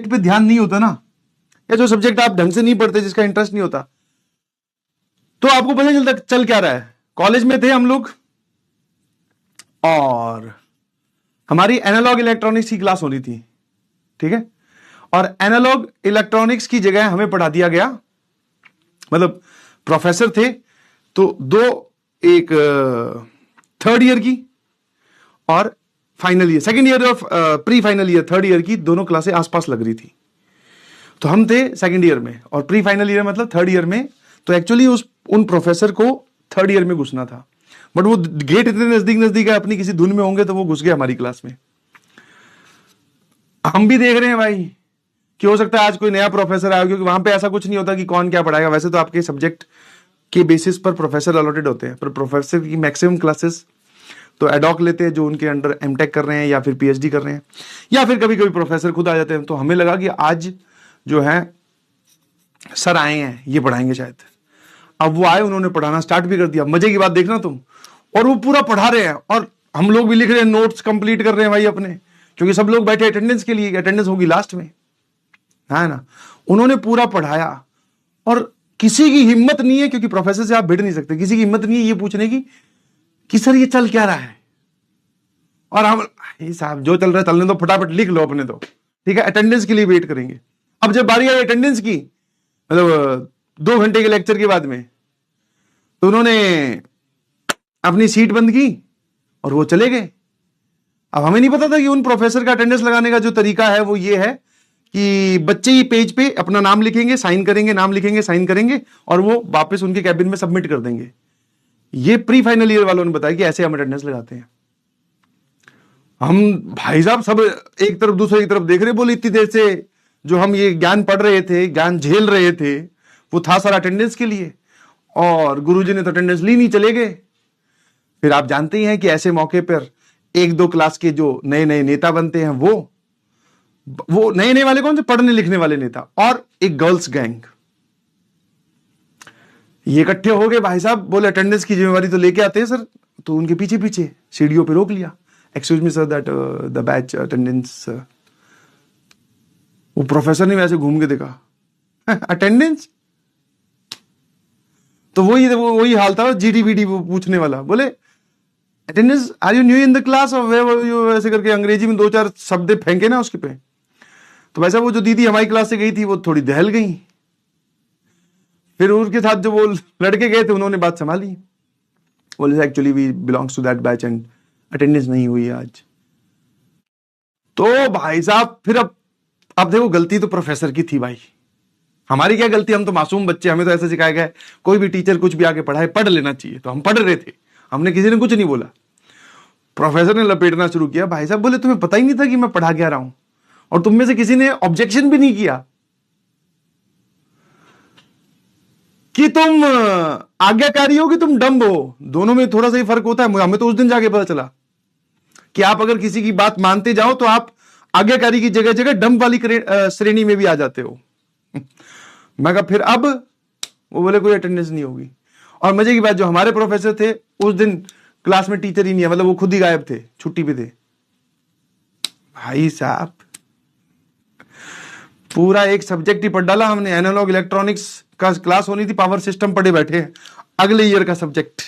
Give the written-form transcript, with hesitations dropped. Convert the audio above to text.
Subject पे ध्यान नहीं होता ना, या जो सब्जेक्ट आप ढंग से नहीं पढ़ते, जिसका इंटरेस्ट नहीं होता, तो आपको पता चलता चल क्या रहा है। कॉलेज में थे हम लोग और हमारी एनालॉग इलेक्ट्रॉनिक्स की क्लास होनी थी, ठीक है, और एनालॉग इलेक्ट्रॉनिक्स की जगह हमें पढ़ा दिया गया, मतलब प्रोफेसर थे तो दो, एक थर्ड ईयर की और final year, second year of pre final year, third year की दोनों क्लासें आसपास लग रही थी। तो हम थे सेकेंड ईयर में और प्री फाइनल ईयर मतलब थर्ड ईयर में। तो एक्चुअली उन प्रोफेसर को थर्ड ईयर में घुसना था, बट वो गेट इतने नजदीक नजदीक है, अपनी किसी धुन में होंगे, तो वो घुस गए हमारी क्लास में। हम भी देख रहे हैं भाई कि हो सकता है आज कोई नया प्रोफेसर आया, क्योंकि वहां पे ऐसा कुछ नहीं होता कि कौन क्या पढ़ाएगा। वैसे तो आपके सब्जेक्ट के बेसिस पर प्रोफेसर अलॉटेड होते हैं, पर प्रोफेसर की मैक्सिमम क्लासेस तो एडॉक लेते हैं जो उनके अंडर एमटेक कर रहे हैं या फिर पीएचडी कर रहे हैं, या फिर कभी कभी प्रोफेसर खुद आ जाते हैं। तो हमें लगा कि आज जो है सर आए हैं, ये पढ़ाएंगे शायद। अब वो आए, उन्होंने पढ़ाना स्टार्ट भी कर दिया। मजे की बात देखना तुम, और वो पूरा पढ़ा रहे हैं और हम लोग भी लिख रहे हैं, नोट्स कंप्लीट कर रहे हैं भाई अपने, क्योंकि सब लोग बैठे अटेंडेंस के लिए, अटेंडेंस होगी लास्ट में, है ना। उन्होंने पूरा पढ़ाया और किसी की हिम्मत नहीं है, क्योंकि प्रोफेसर से आप भिड़ नहीं सकते, किसी की हिम्मत नहीं है ये पूछने की कि सर ये चल क्या रहा है। और हम साहब जो चल रहा है चलने दो, फटाफट लिख लो अपने, तो ठीक है, अटेंडेंस के लिए वेट करेंगे। अब जब बारी आई अटेंडेंस की, मतलब 2 घंटे के लेक्चर के बाद में, तो उन्होंने अपनी सीट बंद की और वो चले गए। अब हमें नहीं पता था कि उन प्रोफेसर का अटेंडेंस लगाने का जो तरीका है वो ये है कि बच्चे ही पेज पे अपना नाम लिखेंगे, साइन करेंगे, नाम लिखेंगे, साइन करेंगे, और वो वापस उनके कैबिन में सबमिट कर देंगे। ये प्री फाइनल ईयर वालों ने बताया कि ऐसे हम अटेंडेंस लगाते हैं। हम भाई साहब सब एक तरफ दूसरे की तरफ देख रहे, बोले इतनी देर से जो हम ये ज्ञान पढ़ रहे थे, ज्ञान झेल रहे थे, वो था सारा अटेंडेंस के लिए, और गुरुजी ने तो अटेंडेंस ली नहीं, चले गए। फिर आप जानते ही हैं कि ऐसे मौके पर 1-2 क्लास के जो नए नए नेता बनते हैं, वो नए नए वाले कौन से, पढ़ने लिखने वाले नेता, और एक गर्ल्स गैंग, ये इकट्ठे हो गए। भाई साहब बोले अटेंडेंस की जिम्मेवारी तो लेके आते हैं सर, तो उनके पीछे पीछे सीढ़ियों पे रोक लिया, excuse me sir that the batch attendance. वो प्रोफेसर ने वैसे घूम के देखा, अटेंडेंस, तो वही हाल था जीडीबीडी वो पूछने वाला। बोले attendance, are you new in the class, और वैसे करके अंग्रेजी में 2-4 शब्द फेंके ना उसके पे। तो वैसा वो जो दीदी हमारी क्लास से गई थी वो थोड़ी दहल गई। फिर उनके साथ जो वो लड़के गए थे उन्होंने बात संभाली, बोले actually we belongs to that batch and attendance नहीं हुई आज। तो भाई साहब फिर अब देखो, गलती तो प्रोफेसर की थी भाई, हमारी क्या गलती, हम तो मासूम बच्चे, हमें तो ऐसा सिखाया गया है कोई भी टीचर कुछ भी आके पढ़ाए पढ़ लेना चाहिए, तो हम पढ़ रहे थे, हमने किसी ने कुछ नहीं बोला। प्रोफेसर ने लपेटना शुरू किया। भाई साहब बोले तुम्हें पता ही नहीं था कि मैं पढ़ा क्या रहा हूं, और तुम में से किसी ने ऑब्जेक्शन भी नहीं किया कि तुम आज्ञाकारी हो कि तुम डम्ब हो। दोनों में थोड़ा सा ही फर्क होता है। हमें तो उस दिन जाके पता चला कि आप अगर किसी की बात मानते जाओ तो आप आज्ञाकारी की जगह जगह डम्ब वाली श्रेणी में भी आ जाते हो। मैं कहा फिर अब, वो बोले कोई अटेंडेंस नहीं होगी। और मजे की बात, जो हमारे प्रोफेसर थे उस दिन क्लास में टीचर ही नहीं है, मतलब वो खुद ही गायब थे, छुट्टी पे थे। भाई साहब पूरा एक सब्जेक्ट ही पढ़ डाला हमने। एनालॉग इलेक्ट्रॉनिक्स का क्लास होनी थी, पावर सिस्टम पढ़े बैठे, अगले ईयर का सब्जेक्ट।